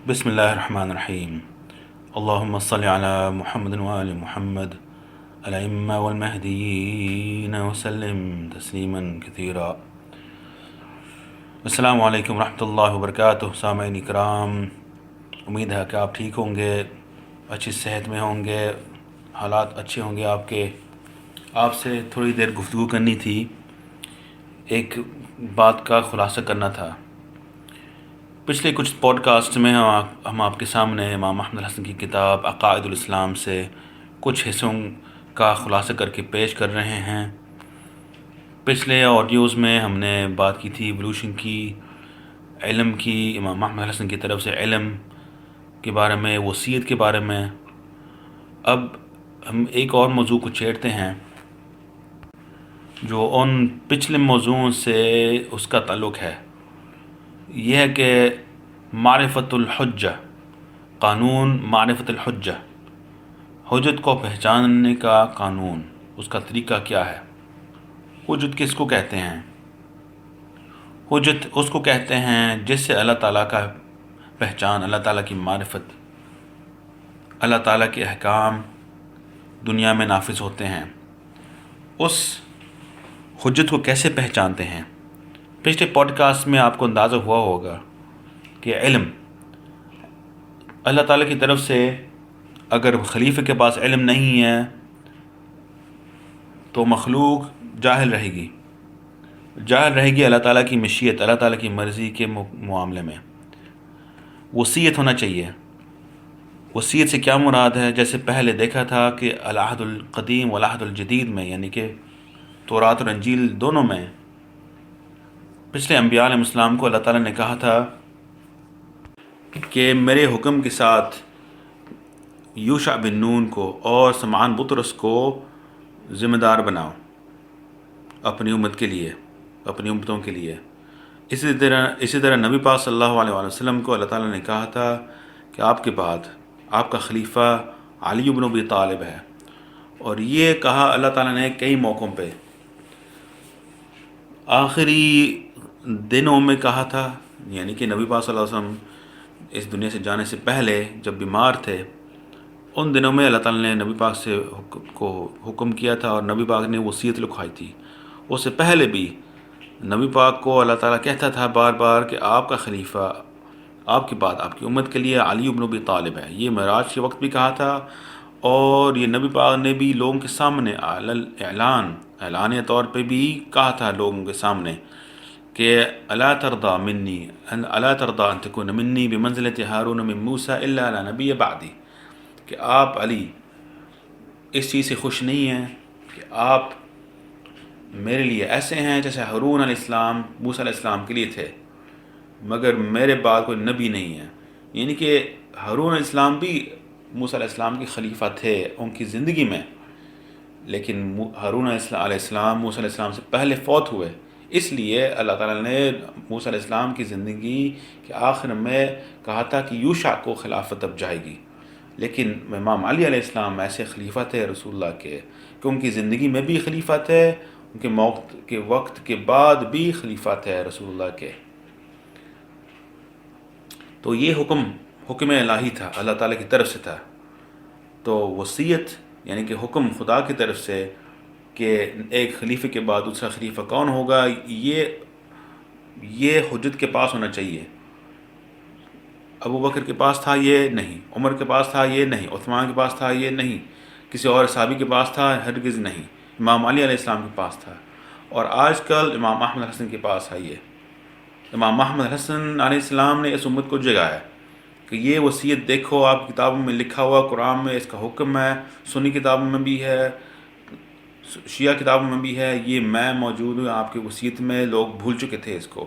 بسم اللہ الرحمن الرحیم اللہم صلی علی محمد وآل محمد الائمہ والمہدیین وسلم تسلیما کثیرا۔ السلام علیکم ورحمۃ اللہ وبرکاتہ۔ سامعین اکرام، امید ہے کہ آپ ٹھیک ہوں گے، اچھی صحت میں ہوں گے، حالات اچھے ہوں گے آپ کے۔ آپ سے تھوڑی دیر گفتگو کرنی تھی، ایک بات کا خلاصہ کرنا تھا۔ پچھلے کچھ پوڈ کاسٹ میں ہم آپ کے سامنے امام احمد الحسن کی کتاب عقائد الاسلام سے کچھ حصوں کا خلاصہ کر کے پیش کر رہے ہیں۔ پچھلے آڈیوز میں ہم نے بات کی تھی ایوولوشن کی، علم کی، امام احمد الحسن کی طرف سے علم کے بارے میں، وصیت کے بارے میں۔ اب ہم ایک اور موضوع کو چھیڑتے ہیں جو ان پچھلے موضوعوں سے اس کا تعلق ہے۔ یہ ہے کہ معرفت الحجہ، قانون معرفت الحجہ، حجت کو پہچاننے کا قانون، اس کا طریقہ کیا ہے۔ حجت کس کو کہتے ہیں؟ حجت اس کو کہتے ہیں جس سے اللہ تعالیٰ کا پہچان، اللہ تعالیٰ کی معرفت، اللہ تعالیٰ کے احکام دنیا میں نافذ ہوتے ہیں۔ اس حجت کو کیسے پہچانتے ہیں؟ پچھلے پوڈ کاسٹ میں آپ کو اندازہ ہوا ہوگا کہ علم اللہ تعالیٰ کی طرف سے، اگر خلیفہ کے پاس علم نہیں ہے تو مخلوق جاہل رہے گی، جاہل رہے گی اللہ تعالیٰ کی مشیت، اللہ تعالیٰ کی مرضی کے معاملے میں۔ وصیت ہونا چاہیے۔ وصیت سے کیا مراد ہے؟ جیسے پہلے دیکھا تھا کہ العہد القدیم والعہد الجدید میں، یعنی کہ تورات اور انجیل دونوں میں، پچھلے انبیاء علیہ السلام کو اللہ تعالیٰ نے کہا تھا کہ میرے حکم کے ساتھ یوشع بن نون کو اور سمعان بطرس کو ذمہ دار بناؤ اپنی امت کے لیے، اپنی امتوں کے لیے۔ اسی طرح نبی پاک صلی اللہ علیہ وسلم کو اللہ تعالیٰ نے کہا تھا کہ آپ کے بعد آپ کا خلیفہ علی بن ابی طالب ہے، اور یہ کہا اللہ تعالیٰ نے کئی موقعوں پہ۔ آخری دنوں میں کہا تھا، یعنی کہ نبی پاک صلی اللہ علیہ وسلم اس دنیا سے جانے سے پہلے جب بیمار تھے، ان دنوں میں اللہ تعالیٰ نے نبی پاک سے کو حکم کیا تھا، اور نبی پاک نے وصیت لکھوائی تھی۔ اس سے پہلے بھی نبی پاک کو اللہ تعالیٰ کہتا تھا بار بار کہ آپ کا خلیفہ آپ کے بعد آپ کی امت کے لیے علی بن ابی طالب ہے۔ یہ معراج کے وقت بھی کہا تھا، اور یہ نبی پاک نے بھی لوگوں کے سامنے اعلانیہ طور پہ بھی کہا تھا لوگوں کے سامنے کہ الا ترضى منی الا ترضى ان تكون منی بمنزلة ہارون من موسیٰ الا علی نبی بعدی، کہ آپ علی اس چیز سے خوش نہیں ہیں کہ آپ میرے لیے ایسے ہیں جیسے ہارون علیہ السلام موسیٰ علیہ السلام کے لیے تھے، مگر میرے بعد کوئی نبی نہیں ہے۔ یعنی کہ ہارون علیہ السلام بھی موسیٰ علیہ السلام کے خلیفہ تھے ان کی زندگی میں، لیکن ہارون علیہ السلام موسیٰ علیہ السلام سے پہلے فوت ہوئے، اس لیے اللہ تعالیٰ نے موسیٰ علیہ السلام کی زندگی کے آخر میں کہا تھا کہ یوشع کو خلافت اب جائے گی۔ لیکن امام علی علیہ السلام ایسے خلیفہ تھے رسول اللہ کے کہ ان کی زندگی میں بھی خلیفہ تھے، ان کے موت کے وقت کے بعد بھی خلیفہ تھے رسول اللہ کے۔ تو یہ حکم الہی تھا، اللہ تعالیٰ کی طرف سے تھا۔ تو وصیت یعنی کہ حکم خدا کی طرف سے کہ ایک خلیفہ کے بعد دوسرا خلیفہ کون ہوگا، یہ حجت کے پاس ہونا چاہیے۔ ابو بکر کے پاس تھا، یہ نہیں۔ عمر کے پاس تھا، یہ نہیں۔ عثمان کے پاس تھا، یہ نہیں۔ کسی اور صحابی کے پاس تھا، ہرگز نہیں۔ امام علی علیہ السلام کے پاس تھا، اور آج کل امام احمد حسن کے پاس ہے۔ یہ امام احمد حسن علیہ السلام نے اس امت کو جگایا کہ یہ وصیت دیکھو، آپ کتابوں میں لکھا ہوا، قرآن میں اس کا حکم ہے، سنی کتابوں میں بھی ہے، شیعہ کتابوں میں بھی ہے، یہ میں موجود ہوں آپ کی وصیت میں۔ لوگ بھول چکے تھے اس کو،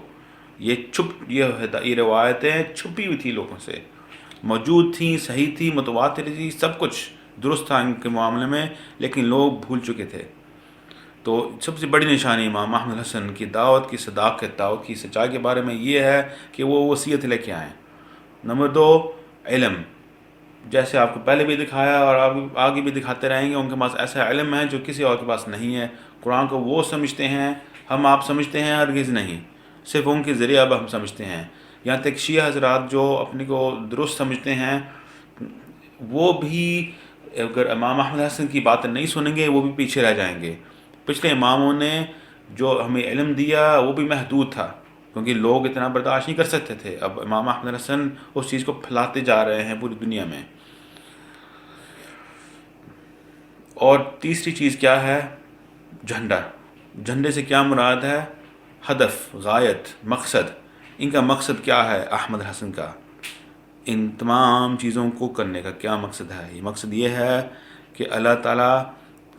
یہ روایتیں چھپی ہوئی تھی، لوگوں سے موجود تھیں، صحیح تھی، متواتر تھی، سب کچھ درست تھا ان کے معاملے میں، لیکن لوگ بھول چکے تھے۔ تو سب سے بڑی نشانی امام احمد حسن کی دعوت کی صداقت، دعوت کی سچائی کے بارے میں یہ ہے کہ وہ وصیت لے کے آئیں۔ نمبر 2، علم۔ جیسے آپ کو پہلے بھی دکھایا اور آگے بھی دکھاتے رہیں گے، ان کے پاس ایسا علم ہے جو کسی اور کے پاس نہیں ہے۔ قرآن کو وہ سمجھتے ہیں، آپ سمجھتے ہیں، ہرگز نہیں، صرف ان کے ذریعہ اب ہم سمجھتے ہیں۔ یہاں تک شیعہ حضرات جو اپنے کو درست سمجھتے ہیں وہ بھی اگر امام احمد حسن کی بات نہیں سنیں گے وہ بھی پیچھے رہ جائیں گے. پچھلے اماموں نے جو ہمیں علم دیا وہ بھی محدود تھا کیونکہ لوگ اتنا برداشت نہیں کر سکتے تھے. اب امام احمد حسن اس چیز کو پھیلاتے جا رہے ہیں پوری دنیا میں. اور تیسری چیز کیا ہے؟ جھنڈا. جھنڈے سے کیا مراد ہے؟ ہدف، غایت، مقصد. ان کا مقصد کیا ہے احمد حسن کا؟ ان تمام چیزوں کو کرنے کا کیا مقصد ہے؟ یہ مقصد یہ ہے کہ اللہ تعالیٰ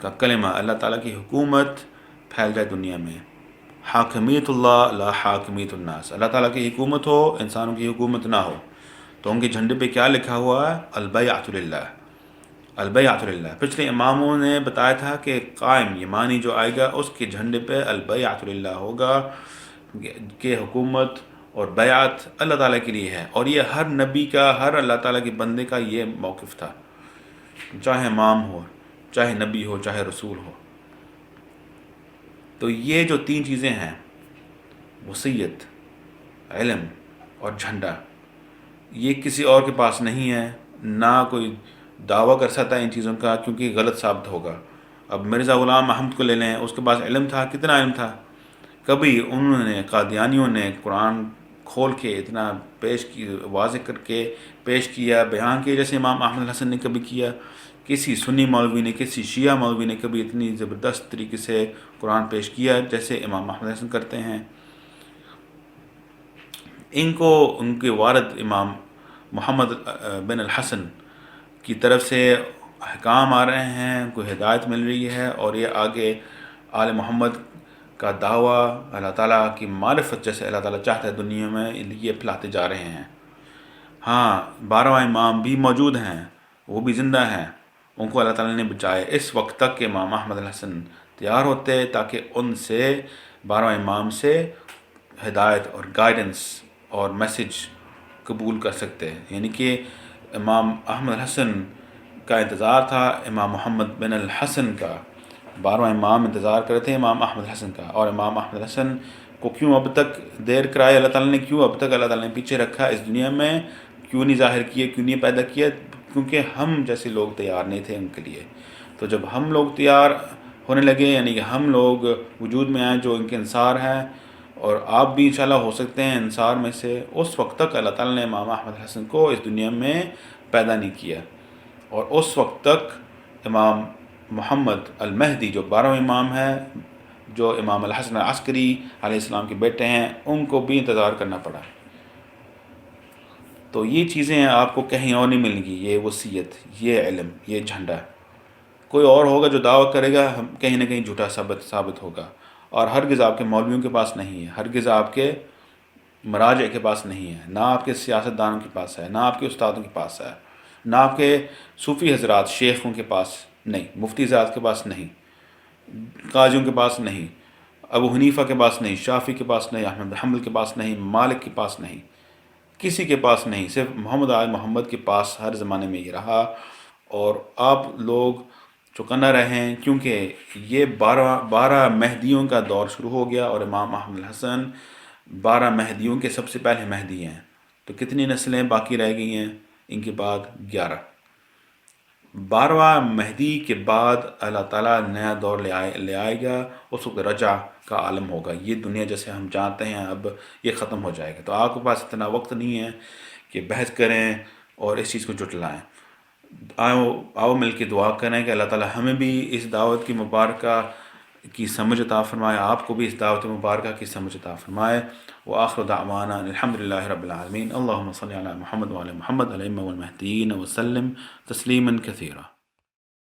کا کلمہ، اللہ تعالیٰ کی حکومت پھیل جائے دنیا میں. حاکمیت اللہ لا حاکمیت الناس. اللہ تعالیٰ کی حکومت ہو، انسانوں کی حکومت نہ ہو. تو ان کے جھنڈے پہ کیا لکھا ہوا ہے؟ البیعۃ للہ. البیعۃ للہ. پچھلے اماموں نے بتایا تھا کہ قائم یمانی جو آئے گا اس کے جھنڈے پہ البیعۃ للہ ہوگا کہ حکومت اور بیعت اللہ تعالیٰ کے لیے ہے. اور یہ ہر نبی کا، ہر اللہ تعالیٰ کے بندے کا یہ موقف تھا، چاہے امام ہو، چاہے نبی ہو، چاہے رسول ہو. تو یہ جو تین چیزیں ہیں، وصیت، علم اور جھنڈا، یہ کسی اور کے پاس نہیں ہے. نہ کوئی دعویٰ کر سکتا ہے ان چیزوں کا کیونکہ غلط ثابت ہوگا. اب مرزا غلام احمد کو لے لیں، اس کے پاس علم تھا. کتنا علم تھا؟ کبھی انہوں نے، قادیانیوں نے قرآن کھول کے اتنا پیش کی، واضح کر کے پیش کیا، بیان کیا جیسے امام احمد حسن نے کبھی کیا. کسی سنی مولوی نے، کسی شیعہ مولوی نے کبھی اتنی زبردست طریقے سے قرآن پیش کیا جیسے امام احمد حسن کرتے ہیں. ان کو ان کے والد امام محمد بن الحسن کی طرف سے احکام آ رہے ہیں، ان کو ہدایت مل رہی ہے، اور یہ آگے آل محمد کا دعویٰ، اللہ تعالیٰ کی معرفت جیسے اللہ تعالیٰ چاہتا ہے دنیا میں، یہ پھیلاتے جا رہے ہیں. ہاں 12واں امام بھی موجود ہیں، وہ بھی زندہ ہیں، ان کو اللہ تعالیٰ نے بچائے اس وقت تک کہ امام احمد الحسن تیار ہوتے تاکہ ان سے 12واں امام سے ہدایت اور گائیڈنس اور میسج قبول کر سکتے. یعنی کہ امام احمد الحسن کا انتظار تھا، امام محمد بن الحسن کا. 12واں امام انتظار کرتے تھے امام احمد الحسن کا. اور امام احمد الحسن کو کیوں اب تک دیر کرائے اللہ تعالیٰ نے، کیوں اب تک اللہ تعالیٰ نے پیچھے رکھا اس دنیا میں، کیوں نہیں ظاہر کیے، کیوں نہیں پیدا کیا؟ کیونکہ ہم جیسے لوگ تیار نہیں تھے ان کے لیے. تو جب ہم لوگ تیار ہونے لگے، یعنی کہ ہم لوگ وجود میں آئیں جو ان کے انصار ہیں، اور آپ بھی انشاءاللہ ہو سکتے ہیں انصار میں سے، اس وقت تک اللہ تعالیٰ نے امام احمد حسن کو اس دنیا میں پیدا نہیں کیا. اور اس وقت تک امام محمد المہدی جو 12واں امام ہے، جو امام الحسن عسکری علیہ السلام کے بیٹے ہیں، ان کو بھی انتظار کرنا پڑا. تو یہ چیزیں آپ کو کہیں اور نہیں ملیں گی، یہ وصیت، یہ علم، یہ جھنڈا. کوئی اور ہوگا جو دعویٰ کرے گا، کہیں نہ کہیں جھوٹا ثابت ہوگا. اور ہرگز آپ کے مولویوں کے پاس نہیں ہے، ہرگز آپ کے مراجع کے پاس نہیں ہے، نہ آپ کے سیاست دانوں کے پاس ہے، نہ آپ کے استادوں کے پاس ہے، نہ آپ کے صوفی حضرات شیخوں کے پاس نہیں، مفتی حضرات کے پاس نہیں، قاضیوں کے پاس نہیں، ابو حنیفہ کے پاس نہیں، شافعی کے پاس نہیں، احمد بن حنبل کے پاس نہیں، مالک کے پاس نہیں، کسی کے پاس نہیں. صرف محمد آل محمد کے پاس ہر زمانے میں یہ رہا. اور آپ لوگ چوکنا رہیں کیونکہ یہ 12 مہدیوں کا دور شروع ہو گیا، اور امام احمد الحسن 12 مہدیوں کے سب سے پہلے مہدی ہیں. تو کتنی نسلیں باقی رہ گئی ہیں ان کے بعد؟ 11. 12واں مہدی کے بعد اللہ تعالیٰ نیا دور لے آئے گا. اس وقت رجع کا عالم ہوگا. یہ دنیا جیسے ہم جانتے ہیں اب یہ ختم ہو جائے گا. تو آپ کے پاس اتنا وقت نہیں ہے کہ بحث کریں اور اس چیز کو جھٹلائیں. آؤ مل کے دعا کریں کہ اللہ تعالیٰ ہمیں بھی اس دعوت کی مبارکہ کی سمجھ عطا فرمائے، آپ کو بھی اس دعوت مبارکہ کی سمجھ عطا فرمائے. وآخر دعوانا الحمدللہ رب العالمین. اللہم صلی علی محمد وعلی محمد الائمہ والمہدیین وسلم تسلیما کثیرا.